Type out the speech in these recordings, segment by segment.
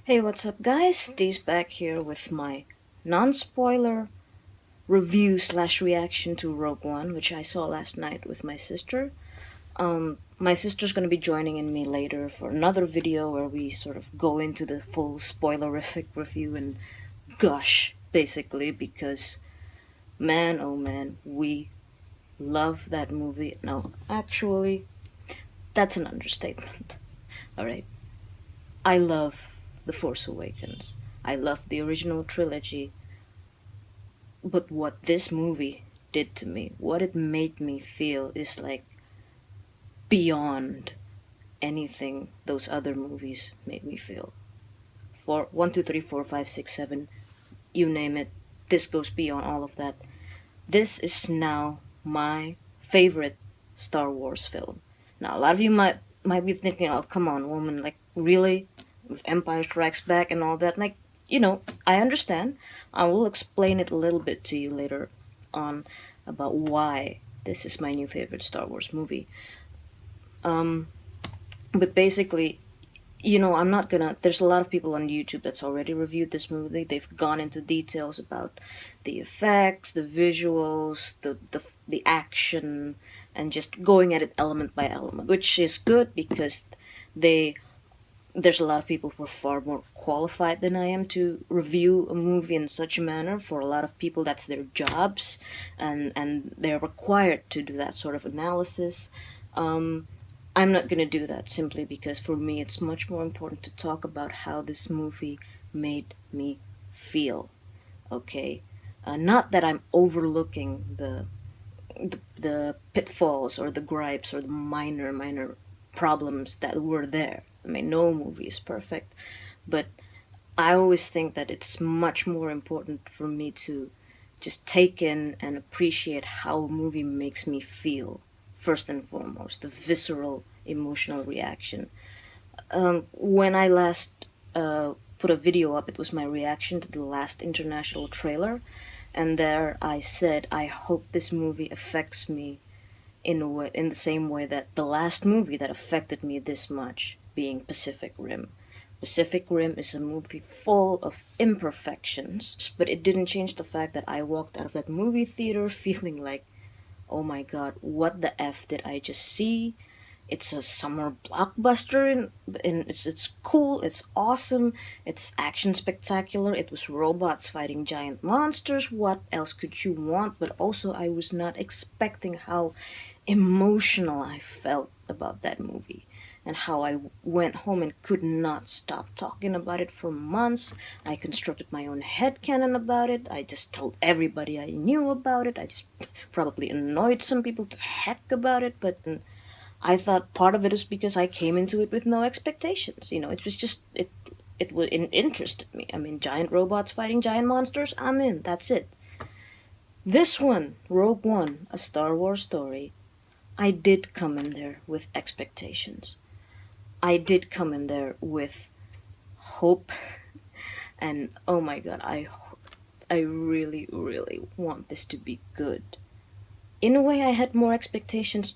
Hey, what's up, guys? Dee's back here with my non-spoiler review slash reaction to Rogue One, which I saw last night with my sister. My sister's gonna be joining in me later for another video where we sort of go into the full spoilerific review and gush, basically, because man, oh man, we love that movie. No, actually, that's an understatement. Alright. I love The Force Awakens. I love the original trilogy. But what this movie did to me, what it made me feel, is like beyond anything those other movies made me feel. For 1, 2, 3, 4, 5, 6, 7, you name it, this goes beyond all of that. This is now my favorite Star Wars film. Now, a lot of you might be thinking, "Oh, come on, woman! Like, really, with Empire Strikes Back and all that?" Like, I understand. I will explain it a little bit to you later on about why this is my new favorite Star Wars movie. But basically, I'm not gonna. There's a lot of people on YouTube that's already reviewed this movie. They've gone into details about the effects, the visuals, the action, and just going at it element by element, which is good because they there's a lot of people who are far more qualified than I am to review a movie in such a manner. For a lot of people, that's their jobs, and they're required to do that sort of analysis. I'm not gonna do that simply because for me it's much more important to talk about how this movie made me feel. Okay, not that I'm overlooking the pitfalls or the gripes or the minor problems that were there. I mean, no movie is perfect, but I always think that it's much more important for me to just take in and appreciate how a movie makes me feel, first and foremost, the visceral emotional reaction. When I last put a video up, it was my reaction to the last international trailer, and there I said, I hope this movie affects me in a way, in the same way that the last movie that affected me this much, being Pacific Rim. Pacific Rim is a movie full of imperfections, but it didn't change the fact that I walked out of that movie theater feeling like, oh my god, what the F did I just see? It's a summer blockbuster, and it's cool, it's awesome, it's action spectacular, it was robots fighting giant monsters. What else could you want? But also, I was not expecting how emotional I felt about that movie, and how I went home and could not stop talking about it for months. I constructed my own headcanon about it. I just told everybody I knew about it. I just probably annoyed some people to heck about it, but I thought part of it was because I came into it with no expectations. It was just it interested me. I mean, giant robots fighting giant monsters. I'm in. That's it. This one, Rogue One, a Star Wars story, I did come in there with expectations. I did come in there with hope, and oh my god, I really, really want this to be good. In a way, I had more expectations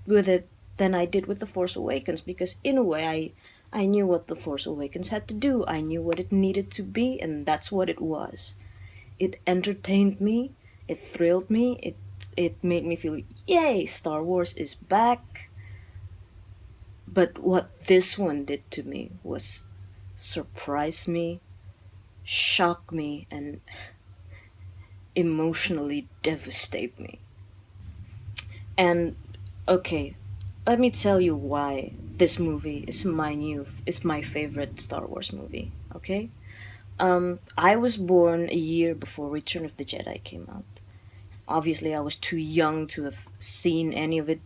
with it than I did with The Force Awakens, because in a way I knew what The Force Awakens had to do. I knew what it needed to be, and that's what it was. It entertained me, it thrilled me, it made me feel, yay, Star Wars is back. But what this one did to me was surprise me, shock me, and emotionally devastate me. And okay, let me tell you why this movie is my favorite Star Wars movie. Okay, I was born a year before Return of the Jedi came out. Obviously, I was too young to have seen any of it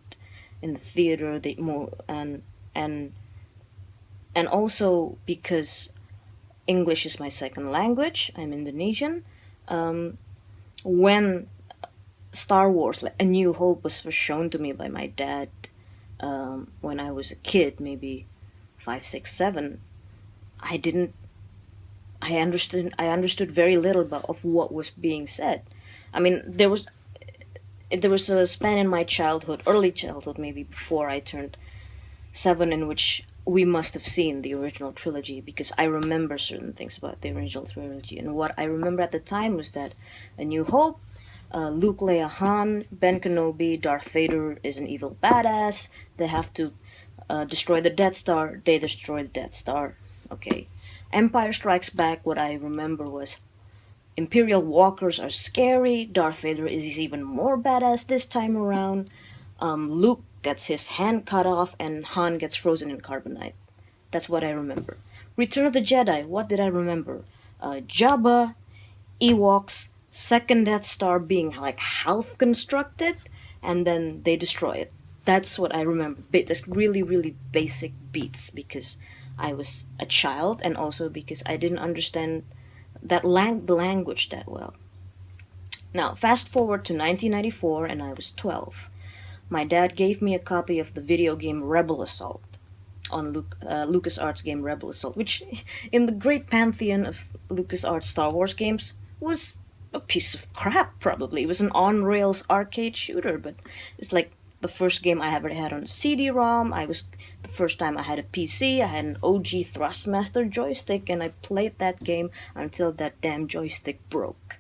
in the theater. And and also because English is my second language. I'm Indonesian. When Star Wars, like A New Hope, was first shown to me by my dad when I was a kid, maybe 5, 6, 7. I didn't. I understood very little of what was being said. I mean, there was a span in my childhood, early childhood, maybe before I turned 7, in which we must have seen the original trilogy because I remember certain things about the original trilogy. And what I remember at the time was that A New Hope, Luke, Leia, Han, Ben Kenobi, Darth Vader is an evil badass. They have to destroy the Death Star. They destroy the Death Star. Okay. Empire Strikes Back, what I remember was Imperial walkers are scary. Darth Vader is even more badass this time around. Luke gets his hand cut off, and Han gets frozen in carbonite. That's what I remember. Return of the Jedi, what did I remember? Jabba, Ewoks, second Death Star being like half constructed, and then they destroy it. That's what I remember. Just really, really basic beats because I was a child, and also because I didn't understand the language that well. Now, fast forward to 1994, and I was 12. My dad gave me a copy of the video game Rebel Assault on LucasArts game Rebel Assault, which, in the great pantheon of LucasArts Star Wars games, was a piece of crap, probably. It was an on rails arcade shooter, but it's like the first game I ever had on a CD-ROM. I was the first time I had a PC. I had an OG Thrustmaster joystick, and I played that game until that damn joystick broke.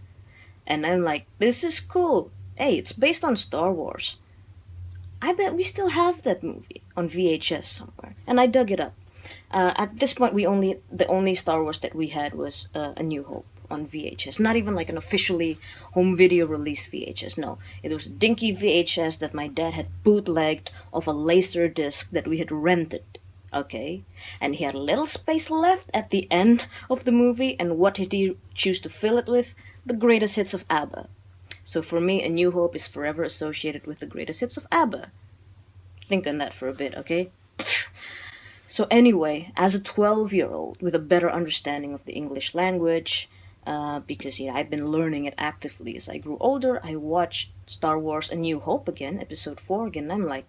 And I'm like, this is cool. Hey, it's based on Star Wars. I bet we still have that movie on VHS somewhere, and I dug it up. At this point, the only Star Wars that we had was A New Hope on VHS. Not even like an officially home video release VHS. No, it was a dinky VHS that my dad had bootlegged off a laser disc that we had rented. Okay, and he had a little space left at the end of the movie, and what did he choose to fill it with? The greatest hits of ABBA. So for me, A New Hope is forever associated with the greatest hits of ABBA. Think on that for a bit, okay? So anyway, as a 12-year-old with a better understanding of the English language, because I've been learning it actively as I grew older, I watched Star Wars A New Hope again, episode 4 again, and I'm like,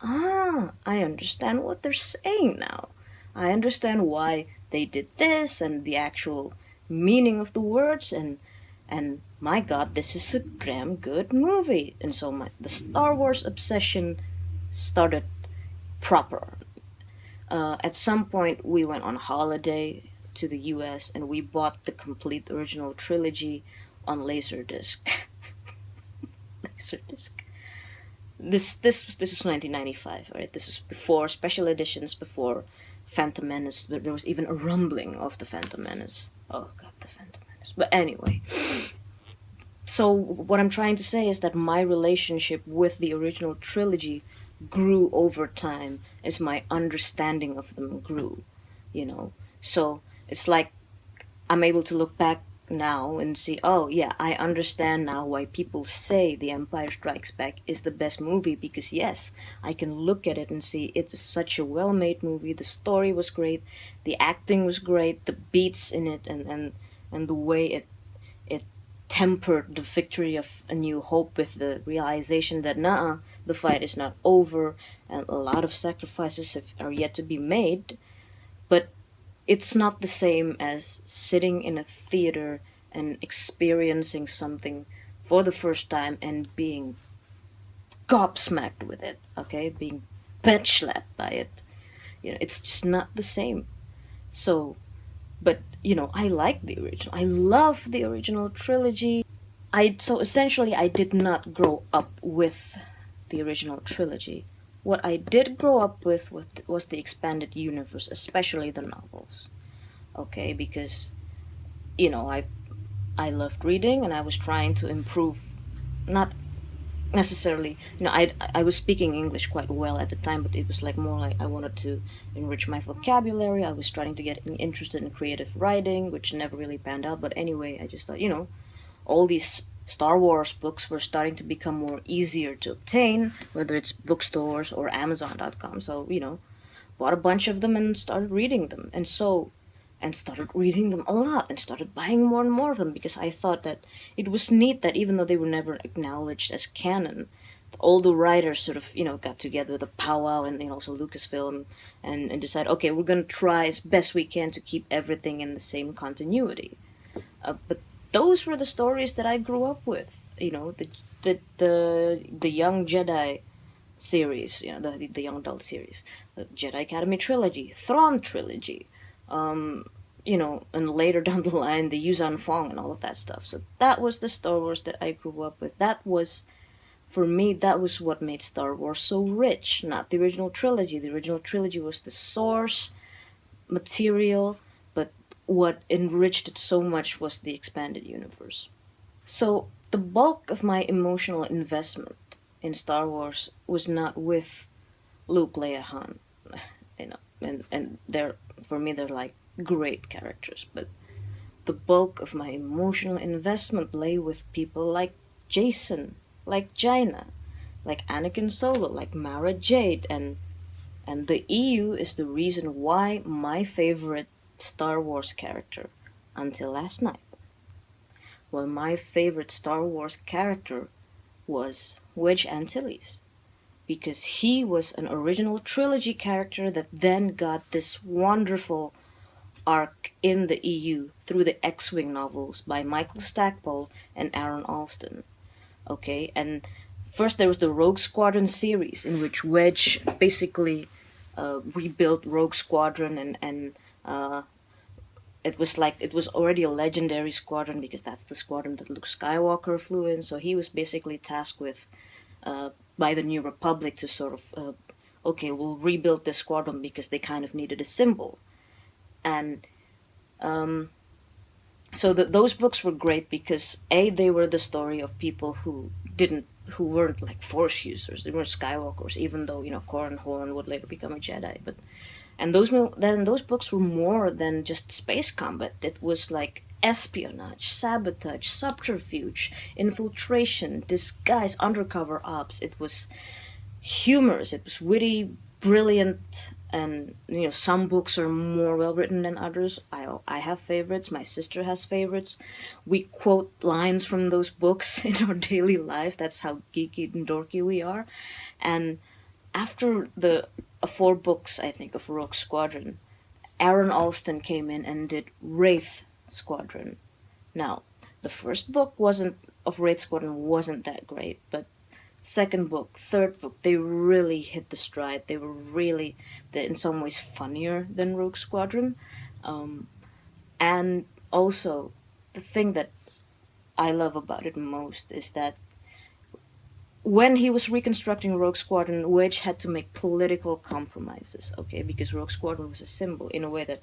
I understand what they're saying now. I understand why they did this and the actual meaning of the words, and my god, this is a damn good movie. And so the Star Wars obsession started proper. At some point, we went on holiday to the US and we bought the complete original trilogy on Laserdisc. Laserdisc. This is 1995, right? This is before special editions, before Phantom Menace. There was even a rumbling of the Phantom Menace. Oh god, the Phantom Menace. But anyway, so what I'm trying to say is that my relationship with the original trilogy grew over time as my understanding of them grew, you know. So it's like I'm able to look back now and see, oh yeah, I understand now why people say The Empire Strikes Back is the best movie, because yes, I can look at it and see it's such a well-made movie. The story was great, the acting was great, the beats in it, and the way it tempered the victory of A New Hope with the realization that the fight is not over and a lot of sacrifices are yet to be made. But it's not the same as sitting in a theater and experiencing something for the first time and being gobsmacked with it, okay? Being bitch slapped by it. It's just not the same. So, but, I like the original. I love the original trilogy. So essentially, I did not grow up with the original trilogy. What I did grow up with was the expanded universe, especially the novels. Okay, because I loved reading and I was trying to improve, not necessarily, I was speaking English quite well at the time, but it was like more like I wanted to enrich my vocabulary. I was starting to get interested in creative writing, which never really panned out. But anyway, I just thought, all these Star Wars books were starting to become more easier to obtain, whether it's bookstores or Amazon.com. So, bought a bunch of them and started reading them. And started reading them a lot and started buying more and more of them, because I thought that it was neat that even though they were never acknowledged as canon, all the writers sort of, got together with a powwow and also Lucasfilm and decided, okay, we're going to try as best we can to keep everything in the same continuity. But those were the stories that I grew up with. The young Jedi series, the young adult series, the Jedi Academy trilogy, Thrawn trilogy, and later down the line, the Yuzhan Fong and all of that stuff. So that was the Star Wars that I grew up with. That was, for me, that was what made Star Wars so rich, not the original trilogy. The original trilogy was the source material, but what enriched it so much was the expanded universe. So the bulk of my emotional investment in Star Wars was not with Luke, Leia, Han, and they're, for me, they're like great characters, but the bulk of my emotional investment lay with people like Jason, like Jaina, like Anakin Solo, like Mara Jade, and the EU is the reason why my favorite Star Wars character until last night, well, my favorite Star Wars character was Wedge Antilles, because he was an original trilogy character that then got this wonderful arc in the EU through the X-Wing novels by Michael Stackpole and Aaron Alston. Okay, and first there was the Rogue Squadron series in which Wedge basically rebuilt Rogue Squadron, and it was like it was already a legendary squadron because that's the squadron that Luke Skywalker flew in. So he was basically tasked with by the New Republic to sort of okay, we'll rebuild this squadron because they kind of needed a symbol. And so those books were great because they were the story of people who weren't like Force users. They weren't Skywalkers, even though Corran Horn would later become a Jedi. But and those books were more than just space combat. It was like espionage, sabotage, subterfuge, infiltration, disguise, undercover ops. It was humorous. It was witty, brilliant, and some books are more well written than others. I have favorites. My sister has favorites. We quote lines from those books in our daily life. That's how geeky and dorky we are. And after the 4 books, I think, of Rogue Squadron, Aaron Alston came in and did Wraith Squadron. Now, the first book wasn't of Wraith Squadron wasn't that great, but second book, third book, they really hit the stride. They were really, in some ways, funnier than Rogue Squadron. And also, the thing that I love about it most is that when he was reconstructing Rogue Squadron, Wedge had to make political compromises, okay, because Rogue Squadron was a symbol in a way that,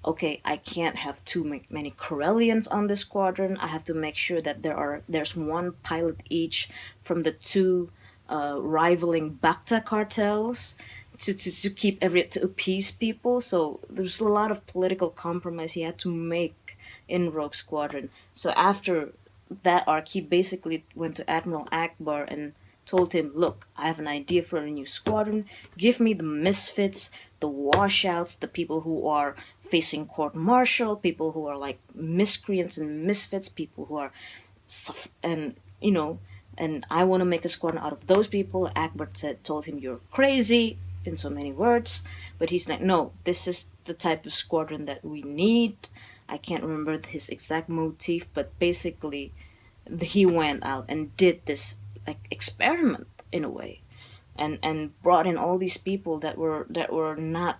okay, I can't have too many Corellians on this squadron. I have to make sure that there's one pilot each from the 2 rivaling Bacta cartels to keep to appease people. So there's a lot of political compromise he had to make in Rogue Squadron. So after that arc, he basically went to Admiral Akbar and told him, look, I have an idea for a new squadron. Give me the misfits, the washouts, the people who are facing court-martial, people who are like miscreants and misfits, people who are and and I want to make a squadron out of those people. Akbar told him, you're crazy, in so many words, but he's like, no, this is the type of squadron that we need. I can't remember his exact motif, but basically he went out and did this like experiment in a way, and brought in all these people that were not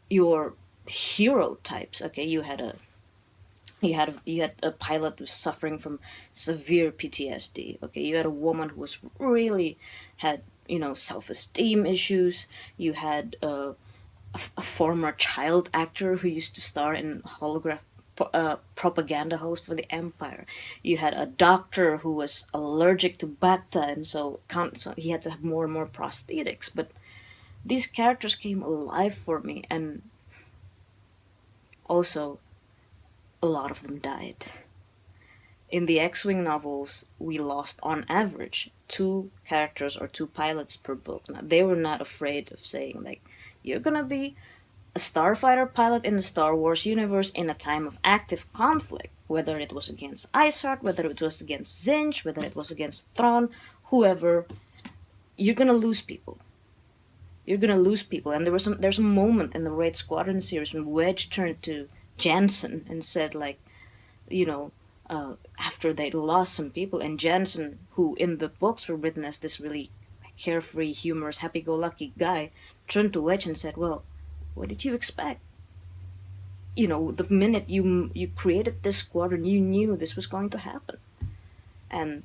your hero types. Okay, you had a pilot who was suffering from severe PTSD. Okay, you had a woman who was really had self-esteem issues. You had a former child actor who used to star in holograph propaganda host for the Empire. You had a doctor who was allergic to Bacta, and so he had to have more and more prosthetics. But these characters came alive for me, and also a lot of them died. In the X-Wing novels, we lost on average 2 characters or 2 pilots per book. Now, they were not afraid of saying, like, you're gonna be a starfighter pilot in the Star Wars universe in a time of active conflict, whether it was against Iceheart, whether it was against Zinj, whether it was against Thrawn, whoever, you're gonna lose people. You're gonna lose people. And there's a moment in the Wraith Squadron series when Wedge turned to Jansen and said, like, after they lost some people. And Jansen, who in the books were written as this really carefree, humorous, happy-go-lucky guy, turned to Wedge and said, "Well, what did you expect? You know, the minute you created this squadron, you knew this was going to happen." And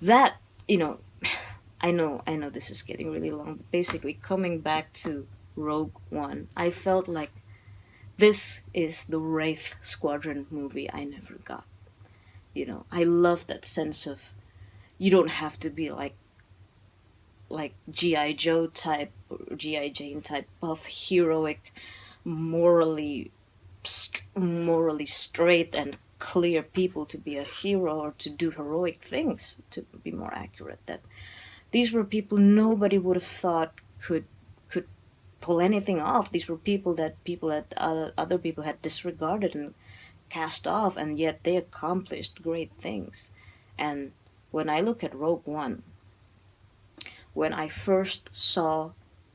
that, you know, I know this is getting really long, but basically coming back to Rogue One, I felt like this is the Wraith Squadron movie I never got. You know, I love that sense of you don't have to be like GI Joe type or GI Jane type of heroic, morally morally straight and clear people to be a hero or to do heroic things, to be more accurate. That these were people nobody would have thought could pull anything off. These were people that other people had disregarded and cast off, and yet they accomplished great things. And when I look at Rogue One, when I first saw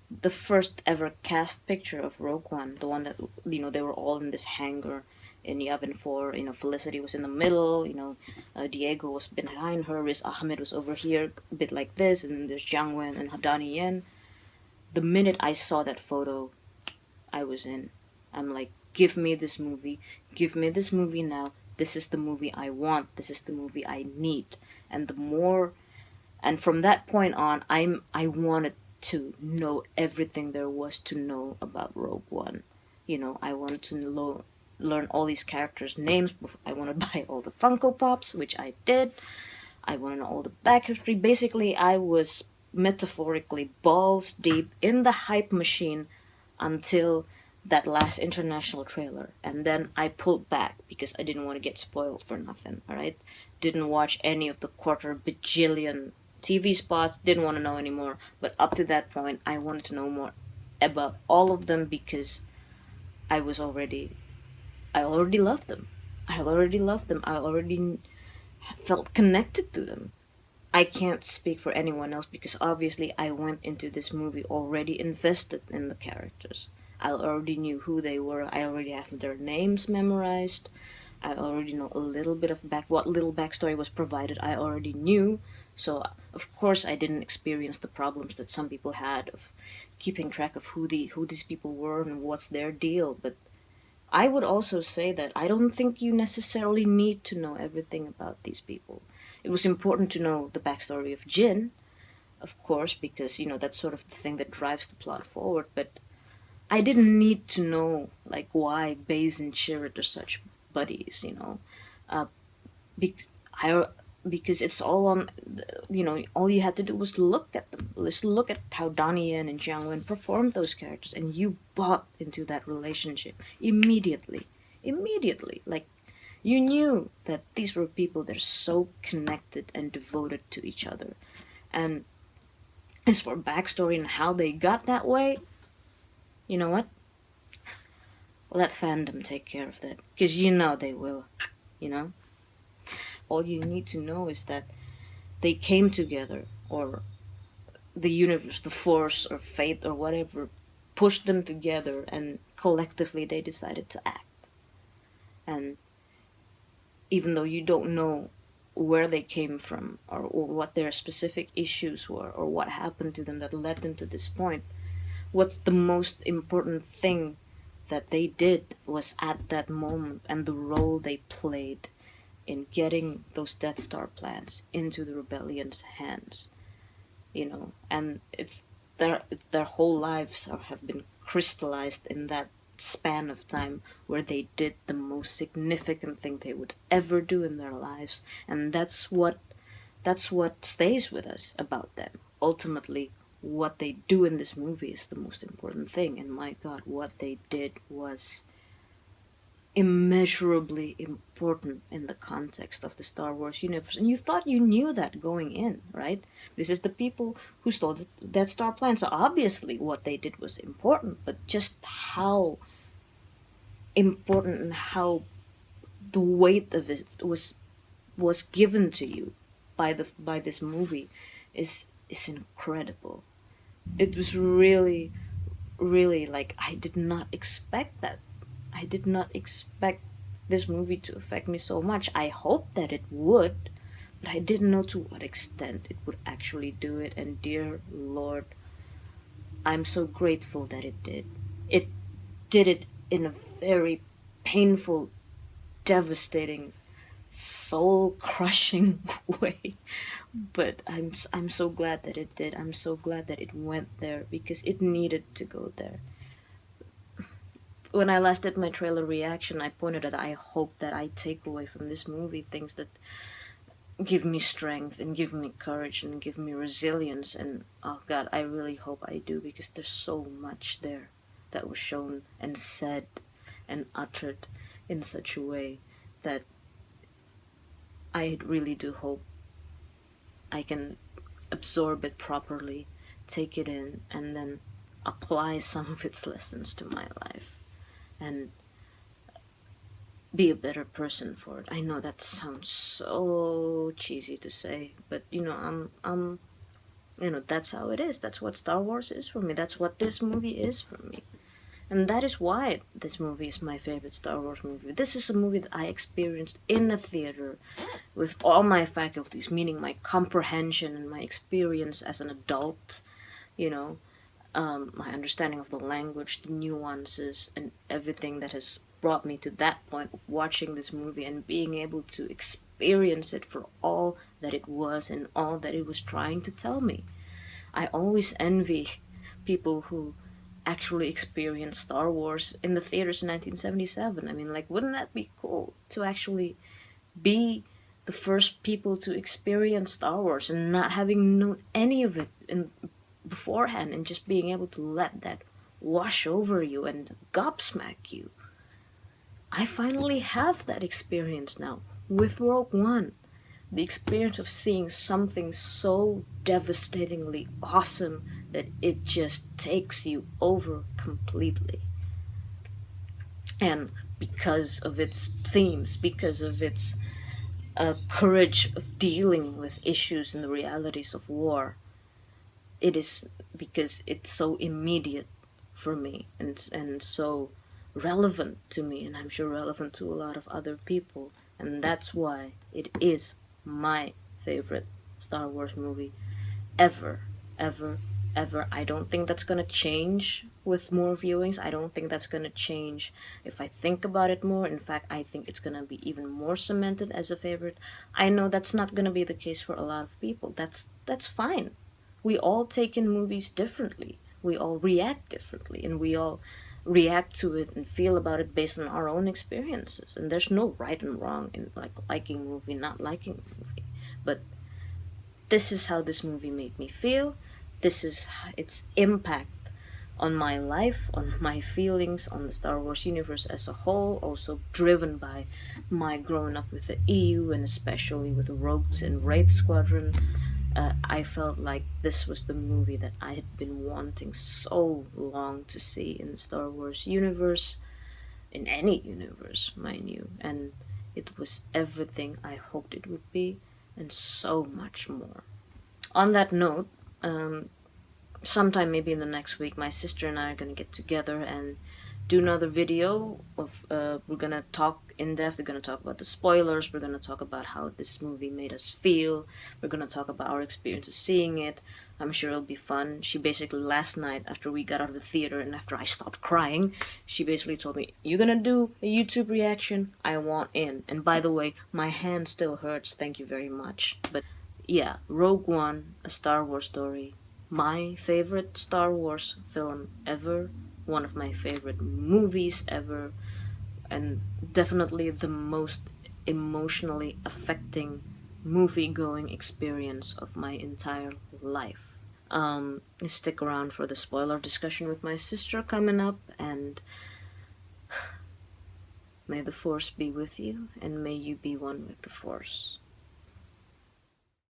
the first ever cast picture of Rogue One, the one that they were all in this hangar in Yavin 4. Felicity was in the middle. Diego was behind her. Riz Ahmed was over here, a bit like this, and then there's Jiang Wen and Hadani Yen. The minute I saw that photo, I was in. I'm like, give me this movie. Give me this movie now. This is the movie I want. This is the movie I need. And from that point on, I wanted to know everything there was to know about Rogue One. I wanted to learn all these characters' names. I wanted to buy all the Funko Pops, which I did. I wanted to know all the back history. Basically, I was metaphorically balls deep in the hype machine until that last international trailer. And then I pulled back because I didn't want to get spoiled for nothing, alright? Didn't watch any of the quarter bajillion TV spots, didn't want to know anymore. But up to that point, I wanted to know more about all of them because I already loved them. I already loved them. I already felt connected to them. I can't speak for anyone else because obviously I went into this movie already invested in the characters. I already knew who they were. I already have their names memorized. I already know a little bit of what little backstory was provided. I already knew. So of course I didn't experience the problems that some people had of keeping track of who these people were and what's their deal. But I would also say that I don't think you necessarily need to know everything about these people. It was important to know the backstory of Jin, of course, because that's sort of the thing that drives the plot forward. But I didn't need to know like why Baze and Chirrut are such buddies. Uh, bec- I because it's all on. All you had to do was look at them. Just look at how Donnie Yen and Jiang Wen performed those characters, and you bought into that relationship immediately. Immediately, like you knew that these were people that are so connected and devoted to each other. And as for backstory and how they got that way, you know what? Let fandom take care of that. Because they will. You know? All you need to know is that they came together, or the universe, the force, or fate, or whatever, pushed them together, and collectively they decided to act. And even though you don't know where they came from, or what their specific issues were, or what happened to them that led them to this point, what's the most important thing that they did was at that moment and the role they played in getting those Death Star plans into the rebellion's hands. And it's their whole lives have been crystallized in that span of time where they did the most significant thing they would ever do in their lives, and that's what stays with us about them. Ultimately, what they do in this movie is the most important thing, and my God, what they did was immeasurably important in the context of the Star Wars universe. And you thought you knew that going in, right? This is the people who stole the Death Star plan. So obviously what they did was important, but just how important and how the weight of it was given to you by this movie is incredible. It was really like I did not expect that. I did not expect this movie to affect me so much. I hoped that it would, but I didn't know to what extent it would actually do it. And dear Lord, I'm so grateful that it did. It did it in a very painful, devastating, soul crushing way. But I'm so glad that it did. I'm so glad that it went there because it needed to go there. When I last did my trailer reaction, I pointed out I hope that I take away from this movie things that give me strength and give me courage and give me resilience. And oh God, I really hope I do because there's so much there that was shown and said and uttered in such a way that I really do hope I can absorb it properly, take it in, and then apply some of its lessons to my life and be a better person for it. I know that sounds so cheesy to say, but that's how it is. That's what Star Wars is for me. That's what this movie is for me. And that is why this movie is my favorite Star Wars movie. This is a movie that I experienced in a theater with all my faculties, meaning my comprehension and my experience as an adult, you know, my understanding of the language, the nuances, and everything that has brought me to that point of watching this movie and being able to experience it for all that it was and all that it was trying to tell me. I always envy people who actually experienced Star Wars in the theaters in 1977. I mean, like, wouldn't that be cool to actually be the first people to experience Star Wars and not having known any of it beforehand and just being able to let that wash over you and gobsmack you? I finally have that experience now with Rogue One. The experience of seeing something so devastatingly awesome that it just takes you over completely. And because of its themes, because of its courage of dealing with issues and the realities of war, it is because it's so immediate for me and so relevant to me, and I'm sure relevant to a lot of other people. And that's why it is my favorite Star Wars movie ever, ever, ever. I don't think that's gonna change with more viewings. I don't think that's gonna change if I think about it more. In fact, I think it's gonna be even more cemented as a favorite. I know that's not gonna be the case for a lot of people. That's fine. We all take in movies differently. We all react differently, and we all react to it and feel about it based on our own experiences. And there's no right and wrong in like liking a movie, not liking a movie. But this is how this movie made me feel. This is its impact on my life, on my feelings, on the Star Wars universe as a whole, also driven by my growing up with the EU and especially with the Rogues and Wraith Squadron. I felt like this was the movie that I had been wanting so long to see in the Star Wars universe, in any universe, mind you. And it was everything I hoped it would be, and so much more. On that note, sometime maybe in the next week, my sister and I are gonna get together and do another video of we're gonna talk in depth. We're gonna talk about the spoilers. We're gonna talk about how this movie made us feel. We're gonna talk about our experiences seeing it. I'm sure it'll be fun. She basically last night after we got out of the theater and after I stopped crying, she basically told me, "You're gonna do a YouTube reaction? I want in." And by the way, my hand still hurts. Thank you very much. But yeah, Rogue One, a Star Wars story. My favorite Star Wars film ever, one of my favorite movies ever, and definitely the most emotionally affecting movie going experience of my entire life. Stick around for the spoiler discussion with my sister coming up, and may the Force be with you, and may you be one with the Force.